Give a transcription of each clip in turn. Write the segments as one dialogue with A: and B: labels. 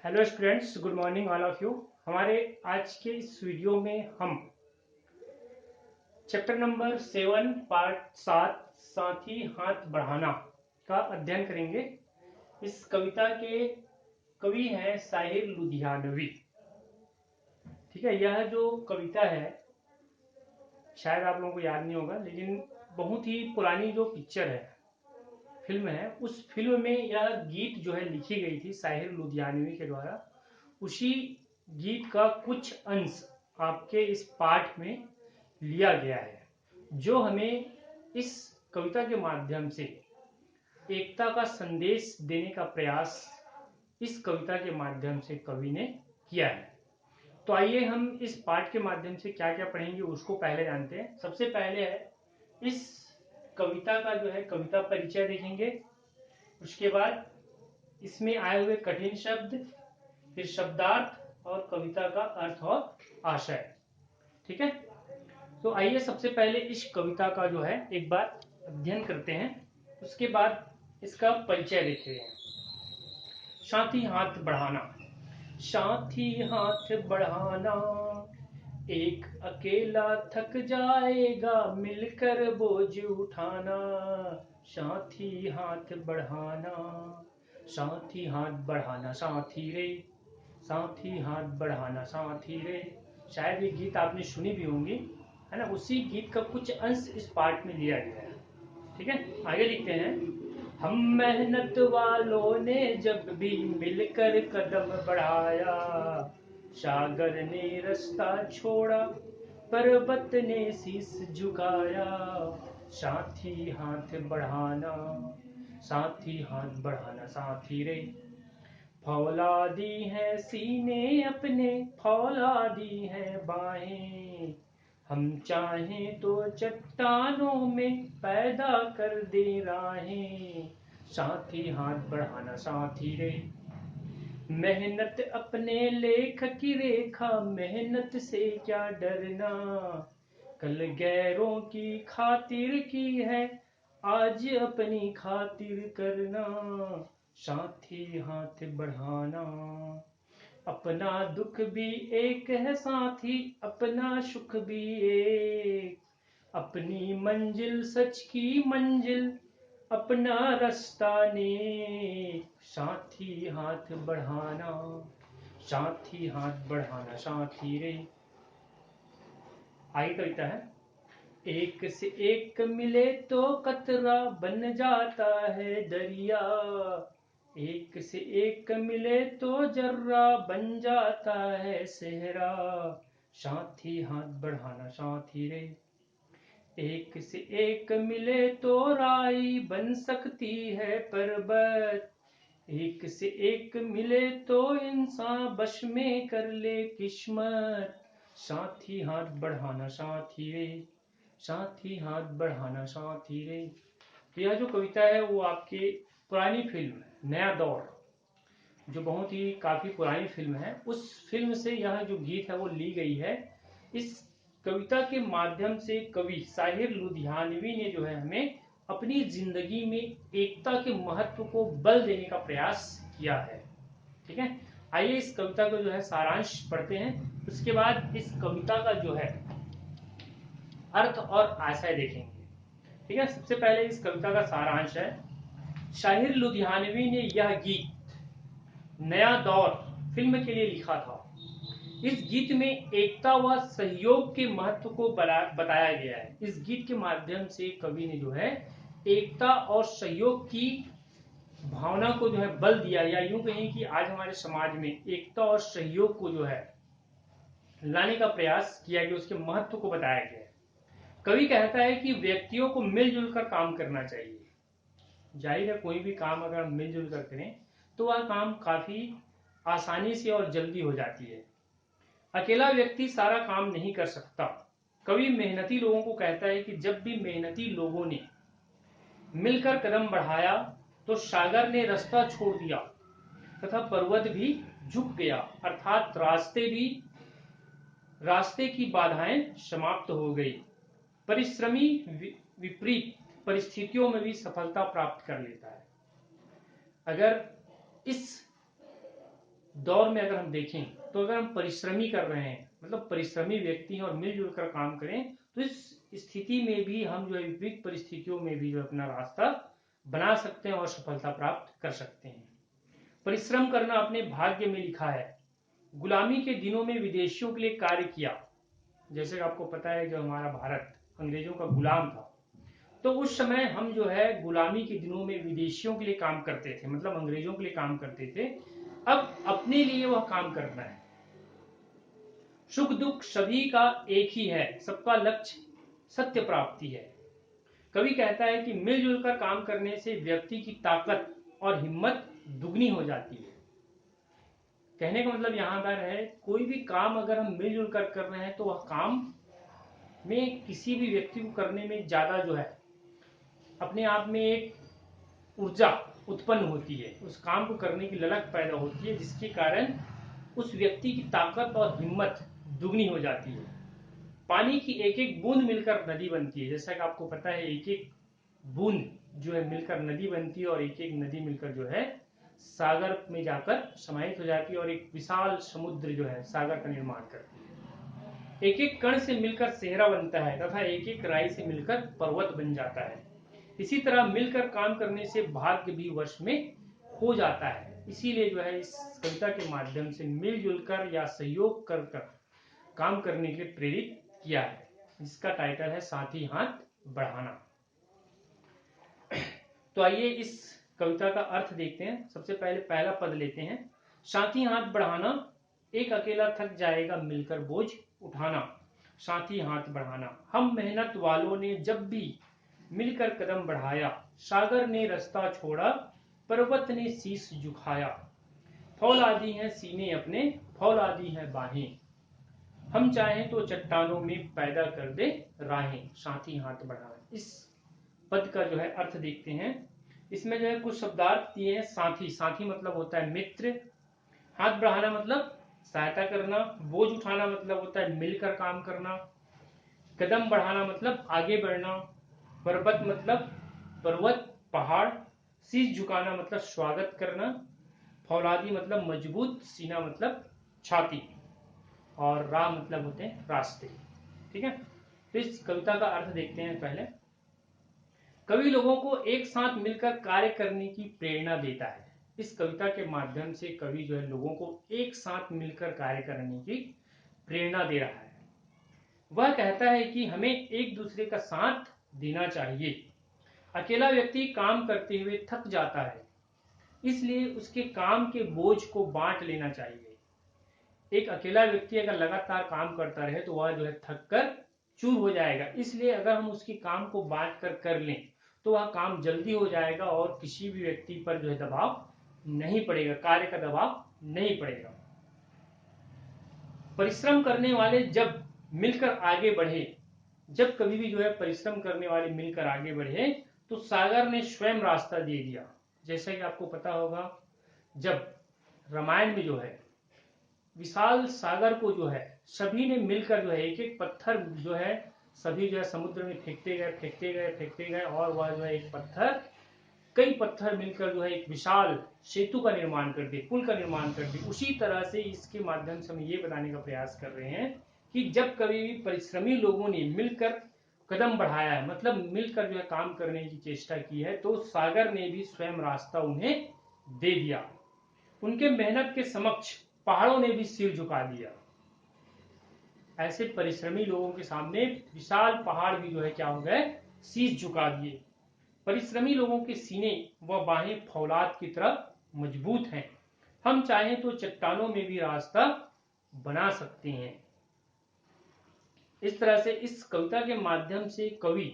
A: Hello students, good morning all of you. हमारे आज के इस वीडियो में हम चैप्टर नंबर 7 पार्ट 7 साथी हाथ बढ़ाना का अध्ययन करेंगे। इस कविता के कवि हैं साहिर लुधियानवी। ठीक है, यह जो कविता है शायद आप लोगों को याद नहीं होगा, लेकिन बहुत ही पुरानी जो पिक्चर है, फिल्म है, उस फिल्म में यह गीत जो है लिखी गई थी साहिर लुधियानवी के द्वारा। उसी गीत का कुछ अंश आपके इस पाठ में लिया गया है, जो हमें इस कविता के माध्यम से एकता का संदेश देने का प्रयास इस कविता के माध्यम से कवि ने किया है। तो आइए हम इस पाठ के माध्यम से क्या क्या पढ़ेंगे उसको पहले जानते हैं। सबसे पहले है इस कविता का जो है कविता परिचय देखेंगे। उसके बाद इसमें आए हुए कठिन शब्द, फिर शब्दार्थ और कविता का अर्थ और आशय। ठीक है, तो आइए सबसे पहले इस कविता का जो है एक बार अध्ययन करते हैं, उसके बाद इसका परिचय देखते हैं। साथी हाथ बढ़ाना। साथी हाथ बढ़ाना, एक अकेला थक जाएगा मिलकर बोझ उठाना। साथी हाथ बढ़ाना, साथी हाथ बढ़ाना साथी रे, साथी हाथ बढ़ाना साथी रे। शायद ये गीत आपने सुनी भी होंगी, है ना। उसी गीत का कुछ अंश इस पार्ट में लिया गया है। ठीक है, आगे लिखते हैं। हम मेहनत वालों ने जब भी मिलकर कदम बढ़ाया, सागर ने रास्ता छोड़ा, पर्वत ने शीश झुकाया। साथी हाथ बढ़ाना, साथी हाथ बढ़ाना साथी रे। फौलादी है सीने अपने, फौलादी है बाहें, हम चाहें तो चट्टानों में पैदा कर दे राहें। साथी हाथ बढ़ाना साथी रे। मेहनत अपने लेख की रेखा, मेहनत से क्या डरना, कल गैरों की खातिर की है, आज अपनी खातिर करना। साथी हाथ बढ़ाना, अपना दुख भी एक है साथी, अपना सुख भी एक, अपनी मंजिल सच की मंजिल, अपना रास्ता नेक। साथी हाथ बढ़ाना, साथी हाथ बढ़ाना साथी रे। आगे कविता है। एक से एक मिले तो कतरा बन जाता है दरिया, एक से एक मिले तो जर्रा बन जाता है सहरा। साथी हाथ बढ़ाना साथी रे। एक से एक मिले तो राई बन सकती है पर्वत, एक से एक मिले तो इंसान बश में कर ले किस्मत। साथी हाथ बढ़ाना साथी रे, साथी हाथ बढ़ाना साथी रे। तो यह जो कविता है वो आपके पुरानी फिल्म नया दौर, जो बहुत ही काफी पुरानी फिल्म है, उस फिल्म से यह जो गीत है वो ली गई है। इस कविता के माध्यम से कवि साहिर लुधियानवी ने जो है हमें अपनी जिंदगी में एकता के महत्व को बल देने का प्रयास किया है। ठीक है, आइए इस कविता को जो है सारांश पढ़ते हैं, उसके बाद इस कविता का जो है अर्थ और आशय देखेंगे। ठीक है, सबसे पहले इस कविता का सारांश है। साहिर लुधियानवी ने यह गीत नया दौर फिल्म के लिए लिखा था। इस गीत में एकता व सहयोग के महत्व को बताया गया है। इस गीत के माध्यम से कवि ने जो है एकता और सहयोग की भावना को जो है बल दिया, या यूं कहें कि आज हमारे समाज में एकता और सहयोग को जो है लाने का प्रयास किया गया, उसके महत्व को बताया गया है। कवि कहता है कि व्यक्तियों को मिलजुल कर काम करना चाहिए। जाहिर है, कोई भी काम अगर हम मिलजुल कर करें तो वह काम काफी आसानी से और जल्दी हो जाती है। अकेला व्यक्ति सारा काम नहीं कर सकता। कवि मेहनती लोगों को कहता है कि जब भी मेहनती लोगों ने मिलकर कदम बढ़ाया तो सागर ने रास्ता छोड़ दिया तथा पर्वत भी झुक गया, अर्थात रास्ते की बाधाएं समाप्त हो गई। परिश्रमी विपरीत परिस्थितियों में भी सफलता प्राप्त कर लेता है। अगर इस दौर में अगर हम देखें तो अगर हम परिश्रमी कर रहे हैं, मतलब परिश्रमी व्यक्ति हैं और मिलजुल कर काम करें, तो इस स्थिति में भी हम जो है विपरीत परिस्थितियों में भी जो अपना रास्ता बना सकते हैं और सफलता प्राप्त कर सकते हैं। परिश्रम करना अपने भाग्य में लिखा है। गुलामी के दिनों में विदेशियों के लिए कार्य किया। जैसे आपको पता है जो हमारा भारत अंग्रेजों का गुलाम था, तो उस समय हम जो है गुलामी के दिनों में विदेशियों के लिए काम करते थे, मतलब अंग्रेजों के लिए काम करते थे। अब अपने लिए वह काम करना है। सुख दुख सभी का एक ही है, सबका लक्ष्य सत्य प्राप्ति है। कवि कहता है कि मिलजुल कर काम करने से व्यक्ति की ताकत और हिम्मत दुगनी हो जाती है। कहने का मतलब यहाँ पर है, कोई भी काम अगर हम मिलजुल कर रहे हैं तो वह काम में किसी भी व्यक्ति को करने में ज्यादा जो है अपने आप में एक ऊर्जा उत्पन्न होती है, उस काम को करने की ललक पैदा होती है, जिसके कारण उस व्यक्ति की ताकत और हिम्मत दुगनी हो जाती है। पानी की एक एक बूंद मिलकर नदी बनती है। जैसा कि आपको पता है, एक एक बूंद जो है मिलकर नदी बनती है और एक एक नदी मिलकर जो है सागर में जाकर समाहित हो जाती है और एक विशाल समुद्र जो है सागर का निर्माण करती है। एक एक कण से मिलकर सेहरा बनता है तथा एक एक राई से मिलकर पर्वत बन जाता है। इसी तरह मिलकर काम करने से भाग्य भी वश में हो जाता है। इसीलिए जो है इस कविता के माध्यम से मिलजुल कर या सहयोग कर काम करने के लिए प्रेरित किया है, जिसका टाइटल है साथ ही हाथ बढ़ाना। तो आइए इस कविता का अर्थ देखते हैं। सबसे पहले पहला पद लेते हैं। साथ ही हाथ बढ़ाना, एक अकेला थक जाएगा मिलकर बोझ उठाना। साथ ही हाथ बढ़ाना, हम मेहनत वालों ने जब भी मिलकर कदम बढ़ाया, सागर ने रास्ता छोड़ा, पर्वत ने शीश झुकाया। फौलादी हैं सीने अपने, फौलादी हैं बाहें, हम चाहें तो चट्टानों में पैदा कर दे राहें। साथ ही हाथ बढ़ाना, इस पद का जो है अर्थ देखते हैं। इसमें जो है कुछ शब्दार्थ दिए हैं। साथी, साथी मतलब होता है मित्र। हाथ बढ़ाना मतलब सहायता करना। बोझ उठाना मतलब होता है मिलकर काम करना। कदम बढ़ाना मतलब आगे बढ़ना। पर्वत मतलब पर्वत पहाड़। शीश झुकाना मतलब स्वागत करना। फौलादी मतलब मजबूत। सीना मतलब छाती। और राह मतलब होते हैं रास्ते। ठीक है, तो इस कविता का अर्थ देखते हैं। पहले कवि लोगों को एक साथ मिलकर कार्य करने की प्रेरणा देता है। इस कविता के माध्यम से कवि जो है लोगों को एक साथ मिलकर कार्य करने की प्रेरणा दे रहा है। वह कहता है कि हमें एक दूसरे का साथ देना चाहिए। अकेला व्यक्ति काम करते हुए थक जाता है, इसलिए उसके काम के बोझ को बांट लेना चाहिए। एक अकेला व्यक्ति अगर लगातार काम करता रहे तो वह जो है थक कर चूर हो जाएगा। इसलिए अगर हम उसके काम को बांट कर लें तो वह काम जल्दी हो जाएगा और किसी भी व्यक्ति पर जो है दबाव नहीं पड़ेगा, कार्य का दबाव नहीं पड़ेगा। परिश्रम करने वाले जब मिलकर आगे बढ़े, जब कभी भी जो है परिश्रम करने वाले मिलकर आगे बढ़े तो सागर ने स्वयं रास्ता दे दिया। जैसा कि आपको पता होगा, जब रामायण में जो है विशाल सागर को जो है सभी ने मिलकर जो है एक एक पत्थर जो है सभी जो है समुद्र में फेंकते गए फेंकते गए फेंकते गए और वह जो है एक पत्थर, कई पत्थर मिलकर जो है एक विशाल सेतु का निर्माण कर दिए, पुल का निर्माण कर दिए। उसी तरह से इसके माध्यम से हम ये बताने का प्रयास कर रहे हैं कि जब कभी भी परिश्रमी लोगों ने मिलकर कदम बढ़ाया है, मतलब मिलकर जो है काम करने की चेष्टा की है, तो सागर ने भी स्वयं रास्ता उन्हें दे दिया। उनके मेहनत के समक्ष पहाड़ों ने भी सिर झुका दिया। ऐसे परिश्रमी लोगों के सामने विशाल पहाड़ भी जो है क्या हो गए, शीश झुका दिए। परिश्रमी लोगों के सीने व बाहें फौलाद की तरह मजबूत हैं। हम चाहें तो चट्टानों में भी रास्ता बना सकते हैं। इस तरह से इस कविता के माध्यम से कवि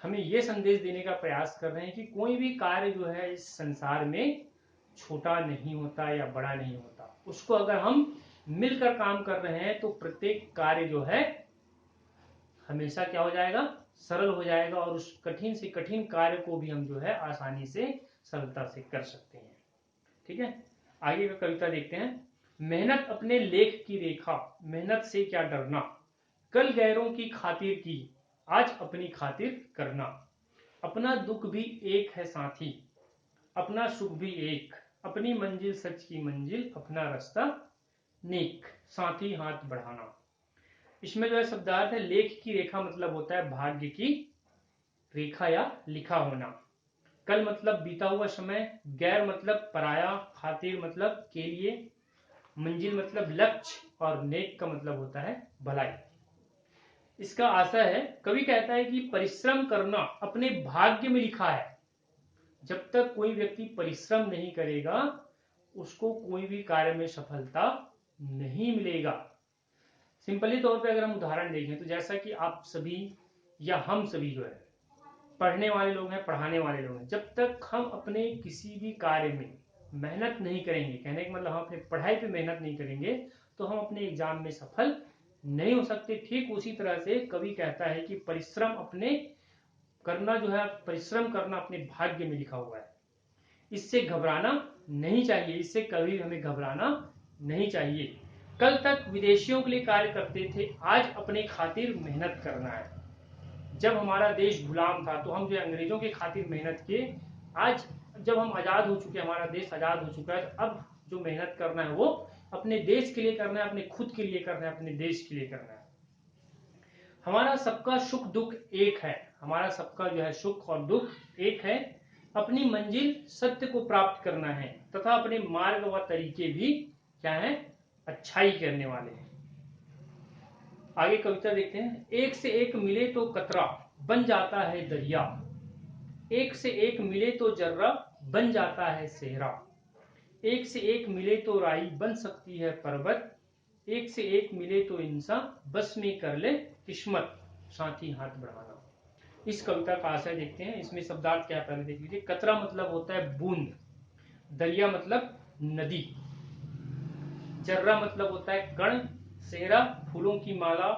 A: हमें यह संदेश देने का प्रयास कर रहे हैं कि कोई भी कार्य जो है इस संसार में छोटा नहीं होता या बड़ा नहीं होता। उसको अगर हम मिलकर काम कर रहे हैं तो प्रत्येक कार्य जो है हमेशा क्या हो जाएगा, सरल हो जाएगा और उस कठिन से कठिन कार्य को भी हम जो है आसानी से सरलता से कर सकते हैं। ठीक है, आगे का कविता देखते हैं। मेहनत अपने लेख की रेखा, मेहनत से क्या डरना, कल गैरों की खातिर की, आज अपनी खातिर करना। अपना दुख भी एक है साथी, अपना सुख भी एक, अपनी मंजिल सच की मंजिल, अपना रास्ता नेक, साथ ही हाथ बढ़ाना। इसमें जो है शब्दार्थ है, लेख की रेखा मतलब होता है भाग्य की रेखा या लिखा होना। कल मतलब बीता हुआ समय, गैर मतलब पराया, खातिर मतलब के लिए, मंजिल मतलब लक्ष्य, और नेक का मतलब होता है भलाई। इसका आशय है, कवि कहता है कि परिश्रम करना अपने भाग्य में लिखा है। जब तक कोई व्यक्ति परिश्रम नहीं करेगा उसको कोई भी कार्य में सफलता नहीं मिलेगा। सिंपली तौर पे अगर हम उदाहरण देखें तो जैसा कि आप सभी या हम सभी जो है पढ़ने वाले लोग हैं, पढ़ाने वाले लोग हैं, जब तक हम अपने किसी भी कार्य में मेहनत नहीं करेंगे, कहने का मतलब हम अपने पढ़ाई पे मेहनत नहीं करेंगे तो हम अपने एग्जाम में सफल नहीं हो सकते। ठीक उसी तरह से कवि कहता है कि परिश्रम अपने करना जो है, परिश्रम करना अपने भाग्य में लिखा हुआ है। इससे घबराना नहीं चाहिए, इससे कभी हमें घबराना नहीं चाहिए। कल तक विदेशियों के लिए कार्य करते थे, आज अपने खातिर मेहनत करना है। जब हमारा देश गुलाम था तो हम जो अंग्रेजों के खातिर मेहनत किए, आज जब हम आजाद हो चुके, हमारा देश आजाद हो चुका है, तो अब जो मेहनत करना है वो अपने देश के लिए करना है, अपने खुद के लिए करना है, अपने देश के लिए करना है। हमारा सबका सुख दुख एक है, हमारा सबका जो है सुख और दुख एक है। अपनी मंजिल सत्य को प्राप्त करना है तथा अपने मार्ग व तरीके भी क्या है, अच्छाई करने वाले हैं। आगे कविता देखते हैं। एक से एक मिले तो कतरा बन जाता है दरिया, एक से एक मिले तो जर्रा बन जाता है सेहरा, एक से एक मिले तो राई बन सकती है पर्वत, एक से एक मिले तो इंसान बस में कर ले किस्मत, साथ ही हाथ बढ़ाना। इस कविता का आशय देखते हैं। इसमें शब्दार्थ क्या पहले देख लीजिए। कतरा मतलब होता है बूंद, दरिया मतलब नदी, जर्रा मतलब होता है कण, सेहरा फूलों की माला,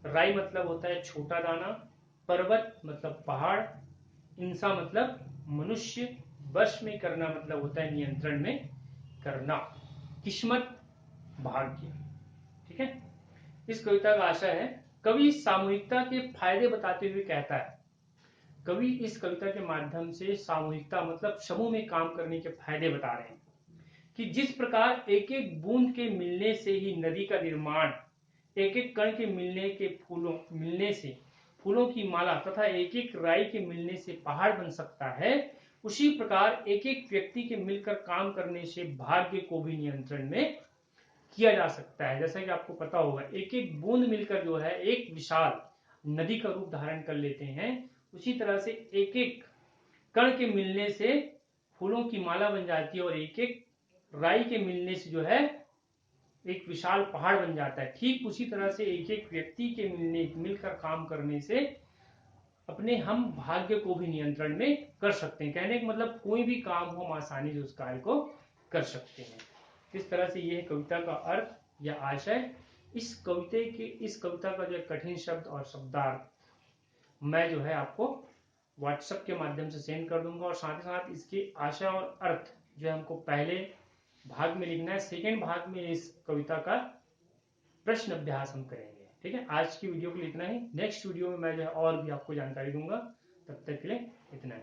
A: राई मतलब होता है छोटा दाना, पर्वत मतलब पहाड़, इंसान मतलब मनुष्य, वश में करना मतलब होता है नियंत्रण में करना, किस्मत भाग्य। ठीक है। इस कविता का आशय है, कवि सामूहिकता के फायदे बताते हुए कहता है, कवि इस कविता के माध्यम से सामूहिकता मतलब समूह में काम करने के फायदे बता रहे हैं कि जिस प्रकार एक एक बूंद के मिलने से ही नदी का निर्माण, एक एक कण के मिलने से फूलों की माला तथा एक एक राई के मिलने से पहाड़ बन सकता है, उसी प्रकार एक एक व्यक्ति के मिलकर काम करने से भाग्य को भी नियंत्रण में किया जा सकता है। जैसा कि आपको पता होगा, एक एक बूंद मिलकर जो है एक विशाल नदी का रूप धारण कर लेते हैं, उसी तरह से एक एक कण के मिलने से फूलों की माला बन जाती है और एक एक राई के मिलने से जो है एक विशाल पहाड़ बन जाता है। ठीक उसी तरह से एक एक व्यक्ति के मिलकर काम करने से अपने हम भाग्य को भी नियंत्रण में कर सकते हैं। कहने का मतलब कोई भी काम हो हम आसानी से उस कार्य को कर सकते हैं। इस तरह से यह कविता का अर्थ या आशय। इस कविता का जो कठिन शब्द और शब्दार्थ मैं जो है आपको व्हाट्सएप के माध्यम से सेंड कर दूंगा, और साथ ही साथ इसके आशय और अर्थ जो है हमको पहले भाग में लिखना है, सेकेंड भाग में इस कविता का प्रश्न अभ्यास हम करेंगे। ठीक है। आज की वीडियो के लिए इतना ही। नेक्स्ट वीडियो में मैं जो है और भी आपको जानकारी दूंगा। तब तक के लिए इतना ही।